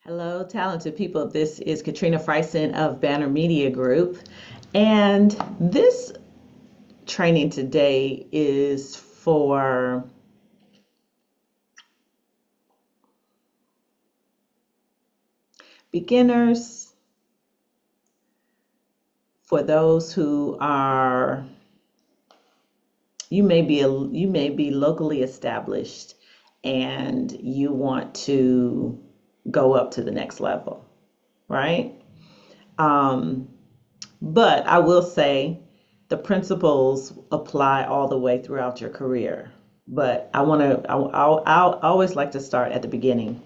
Hello, talented people. This is Catrina Frison of Banner Media Group. And this training today is for beginners, for those who are, you may be locally established and you want to go up to the next level, right? Um, But I will say the principles apply all the way throughout your career. But I'll always like to start at the beginning.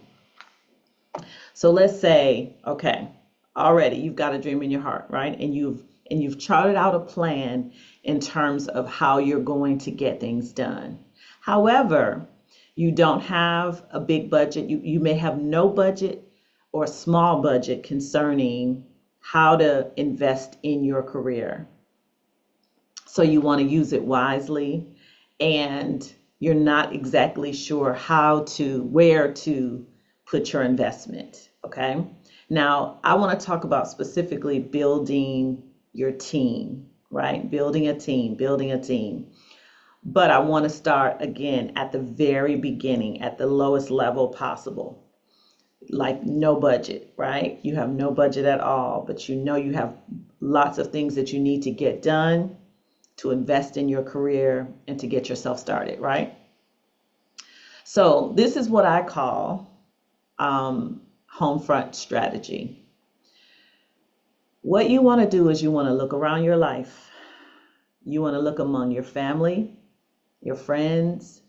So let's say, okay, already you've got a dream in your heart, right? And you've charted out a plan in terms of how you're going to get things done. However, you don't have a big budget. You may have no budget or a small budget concerning how to invest in your career. So you want to use it wisely, and you're not exactly sure where to put your investment. Okay. Now, I want to talk about specifically building your team, right? Building a team. But I want to start again at the very beginning, at the lowest level possible, like no budget, right? You have no budget at all, but you know you have lots of things that you need to get done to invest in your career and to get yourself started, right? So this is what I call Homefront strategy. What you want to do is you want to look around your life. You want to look among your family, your friends,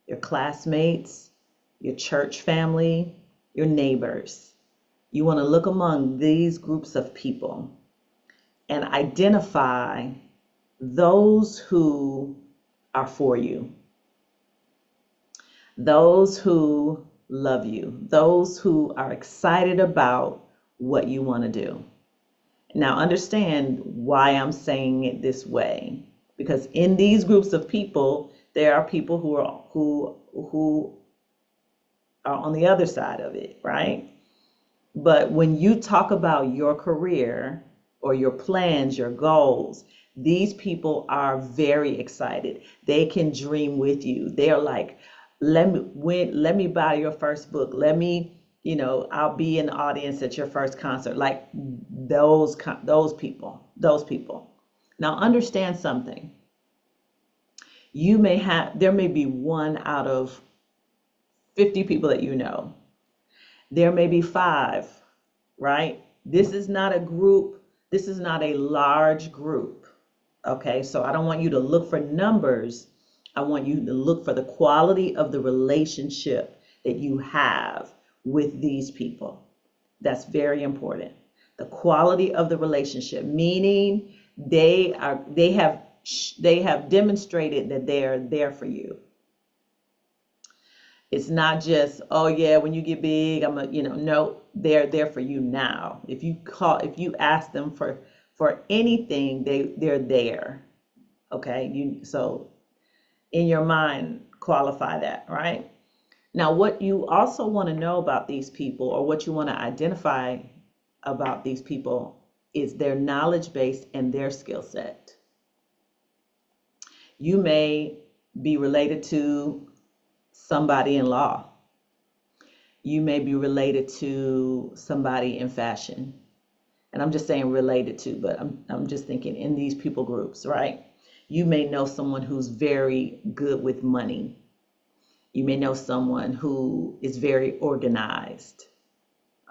your classmates, your church family, your neighbors. You want to look among these groups of people and identify those who are for you, those who love you, those who are excited about what you want to do. Now, understand why I'm saying it this way, because in these groups of people, there are people who are on the other side of it, right? But when you talk about your career or your plans, your goals, these people are very excited. They can dream with you. They're like, let me buy your first book. I'll be in the audience at your first concert. Like those people. Now understand something. There may be one out of 50 people that you know. There may be five, right? This is not a group. This is not a large group. Okay, so I don't want you to look for numbers. I want you to look for the quality of the relationship that you have with these people. That's very important. The quality of the relationship, meaning they have demonstrated that they are there for you. It's not just, oh yeah, when you get big, no, they're there for you now. If you ask them for anything, they're there. Okay, so in your mind, qualify that, right? Now, what you also want to know about these people, or what you want to identify about these people, is their knowledge base and their skill set. You may be related to somebody in law. You may be related to somebody in fashion. And I'm just saying related to, but I'm just thinking in these people groups, right? You may know someone who's very good with money. You may know someone who is very organized.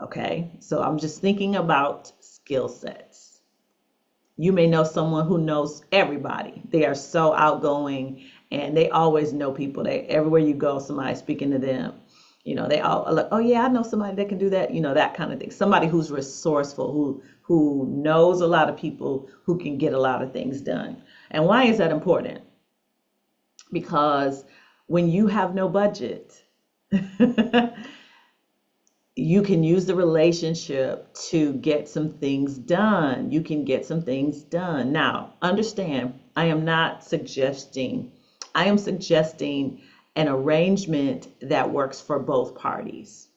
Okay, so I'm just thinking about skill sets. You may know someone who knows everybody. They are so outgoing and they always know people. Everywhere you go, somebody's speaking to them. They all are like, oh yeah, I know somebody that can do that. That kind of thing. Somebody who's resourceful, who knows a lot of people, who can get a lot of things done. And why is that important? Because when you have no budget, you can use the relationship to get some things done. You can get some things done. Now, understand, I am suggesting an arrangement that works for both parties.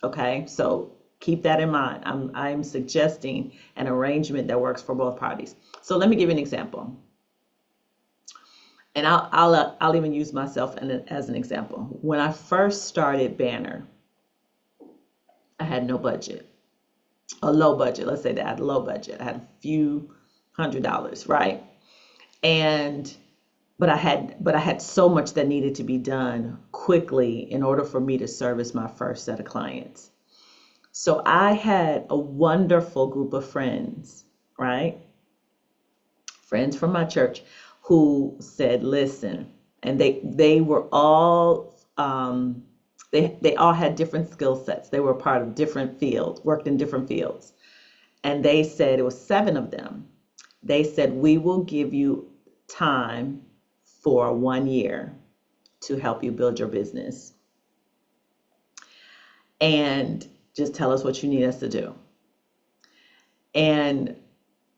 Okay, so Keep that in mind. I'm suggesting an arrangement that works for both parties. So let me give you an example. And I'll even use myself as an example. When I first started Banner, I had no budget, a low budget. Let's say that I had a low budget. I had a few $100s, right? And but I had so much that needed to be done quickly in order for me to service my first set of clients. So I had a wonderful group of friends, right? Friends from my church who said, listen, and they were all they all had different skill sets. They were part of different fields, worked in different fields. And they said, it was 7 of them. They said, we will give you time for 1 year to help you build your business. And just tell us what you need us to do. And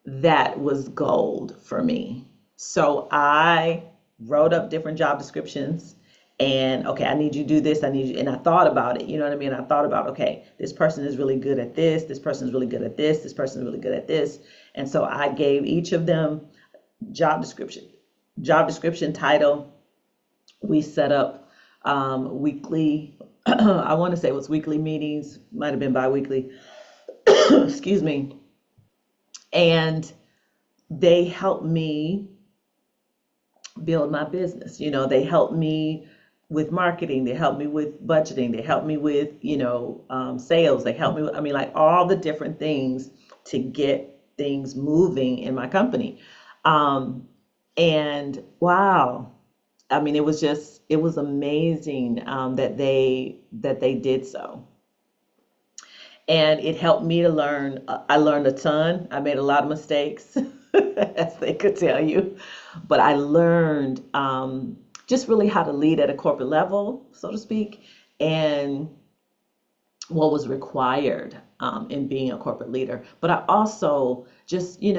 that was gold for me. So I wrote up different job descriptions and, okay, I need you to do this. I need you. And I thought about it. You know what I mean? I thought about, okay, this person is really good at this. This person is really good at this. This person is really good at this. And so I gave each of them job description title. We set up weekly, I want to say it was weekly meetings, might have been bi-weekly, excuse me. And they helped me build my business. You know, they helped me with marketing. They helped me with budgeting. They helped me with, sales. They helped me with, like all the different things to get things moving in my company. And wow, it was amazing that they did so. And it helped me to learn. I learned a ton. I made a lot of mistakes, as they could tell you. But I learned just really how to lead at a corporate level, so to speak, and what was required in being a corporate leader. But I also just, we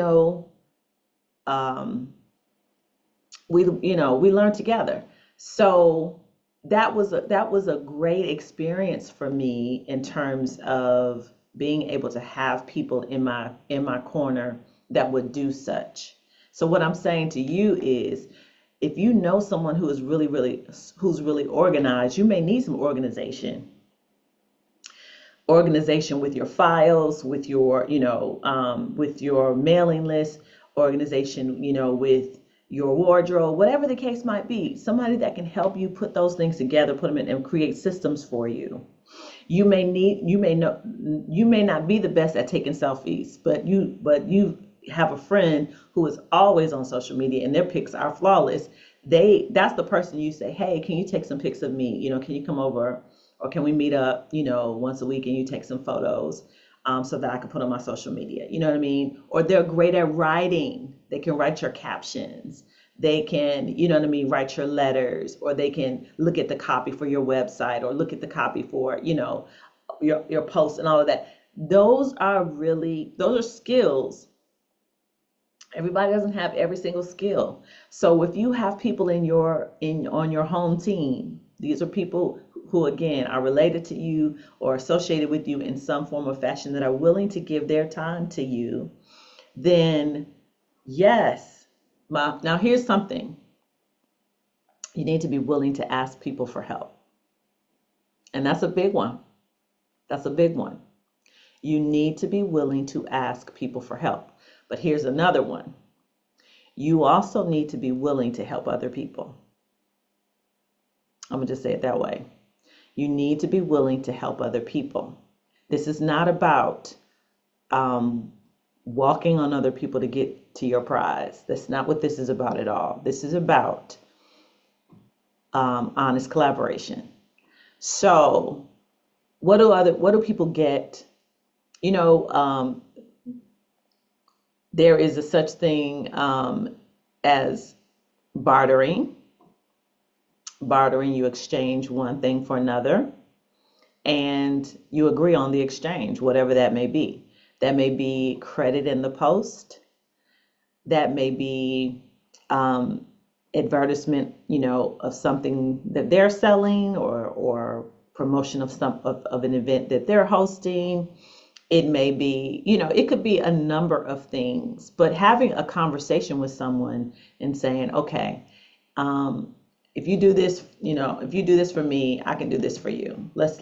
learned together. So that was a great experience for me in terms of being able to have people in my corner that would do such. So what I'm saying to you is, if you know someone who is who's really organized, you may need some organization with your files, with your with your mailing list, organization, with your wardrobe, whatever the case might be. Somebody that can help you put those things together, put them in, and create systems for you. You may not be the best at taking selfies, but you have a friend who is always on social media and their pics are flawless. That's the person you say, hey, can you take some pics of me? Can you come over, or can we meet up, once a week and you take some photos so that I can put on my social media? You know what I mean? Or they're great at writing. They can write your captions. They can, write your letters, or they can look at the copy for your website, or look at the copy for, your posts and all of that. Those are skills. Everybody doesn't have every single skill. So if you have people on your home team, these are people who, again, are related to you or associated with you in some form or fashion, that are willing to give their time to you, then yes. Now here's something. You need to be willing to ask people for help. And that's a big one. That's a big one. You need to be willing to ask people for help. But here's another one. You also need to be willing to help other people. I'm going to just say it that way. You need to be willing to help other people. This is not about walking on other people to get to your prize. That's not what this is about at all. This is about honest collaboration. So what do people get? There is a such thing as bartering. Bartering, you exchange one thing for another, and you agree on the exchange, whatever that may be. That may be credit in the post. That may be advertisement, of something that they're selling, or promotion of an event that they're hosting. It may be, it could be a number of things, but having a conversation with someone and saying, okay, um, if you do this, if you do this for me, I can do this for you. Let's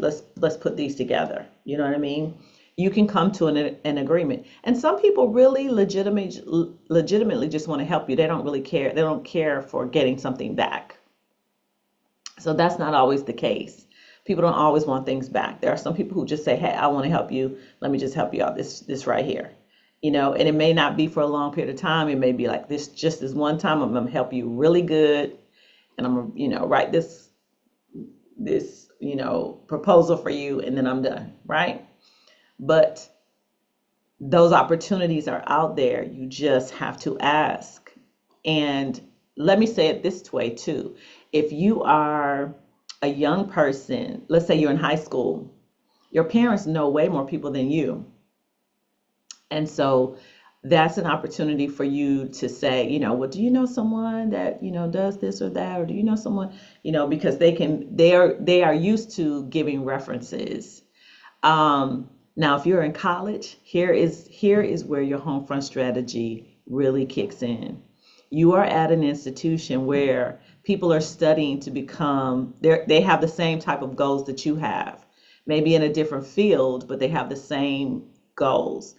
put these together. You know what I mean? You can come to an agreement. And some people really legitimately just want to help you. They don't really care. They don't care for getting something back. So that's not always the case. People don't always want things back. There are some people who just say, hey, I want to help you. Let me just help you out this right here. And it may not be for a long period of time. It may be like this, just this one time, I'm going to help you really good. And I'm going to, write this, proposal for you, and then I'm done. Right. But those opportunities are out there. You just have to ask. And let me say it this way too. If you are a young person, let's say you're in high school, your parents know way more people than you. And so that's an opportunity for you to say, well, do you know someone that, does this or that? Or do you know someone, because they are used to giving references. Now, if you're in college, here is where your Homefront strategy really kicks in. You are at an institution where people are studying to become, they have the same type of goals that you have, maybe in a different field, but they have the same goals.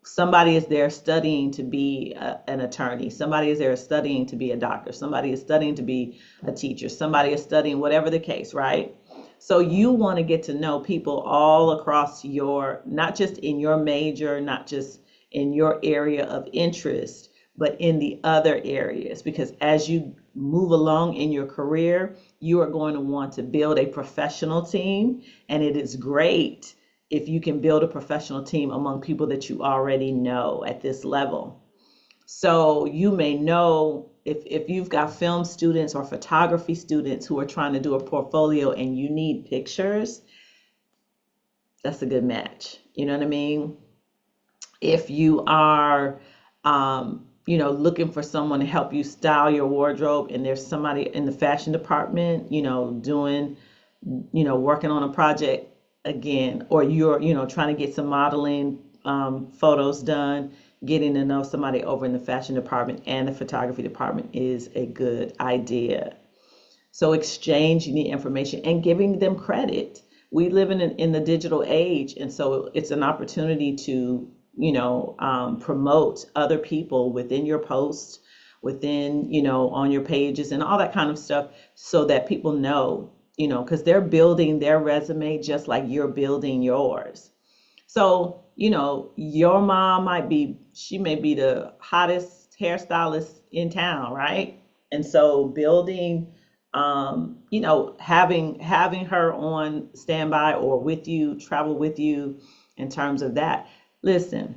Somebody is there studying to be an attorney. Somebody is there studying to be a doctor. Somebody is studying to be a teacher. Somebody is studying whatever the case, right? So you want to get to know people all across not just in your major, not just in your area of interest, but in the other areas, because as you move along in your career, you are going to want to build a professional team. And it is great if you can build a professional team among people that you already know at this level. So you may know if you've got film students or photography students who are trying to do a portfolio and you need pictures, that's a good match. You know what I mean? If you are, looking for someone to help you style your wardrobe, and there's somebody in the fashion department, doing, working on a project again, or you're, trying to get some modeling photos done, getting to know somebody over in the fashion department and the photography department is a good idea. So exchanging the information and giving them credit. We live in the digital age, and so it's an opportunity to promote other people within your posts, within, on your pages and all that kind of stuff, so that people know, because they're building their resume just like you're building yours. So, your mom she may be the hottest hairstylist in town, right? And so building, having her on standby or with you, travel with you in terms of that. Listen,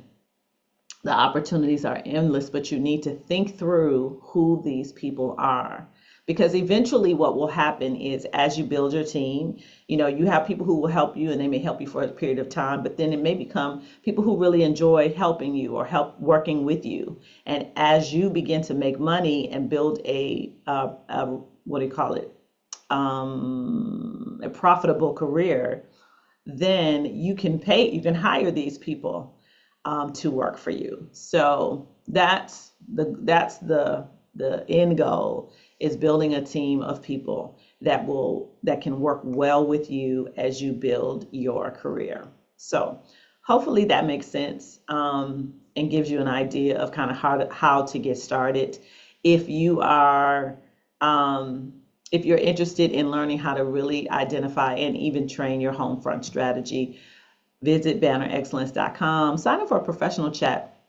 the opportunities are endless, but you need to think through who these people are. Because eventually what will happen is, as you build your team, you have people who will help you, and they may help you for a period of time, but then it may become people who really enjoy helping you or help working with you. And as you begin to make money and build a what do you call it? A profitable career, then you can hire these people to work for you. So that's the end goal, is building a team of people that can work well with you as you build your career. So hopefully that makes sense, and gives you an idea of kind of how to get started. If you are if you're interested in learning how to really identify and even train your Homefront strategy, visit bannerexcellence.com. Sign up for a professional chat.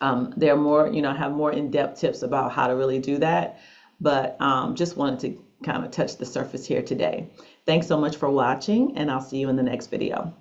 There are more, have more in-depth tips about how to really do that. But just wanted to kind of touch the surface here today. Thanks so much for watching, and I'll see you in the next video.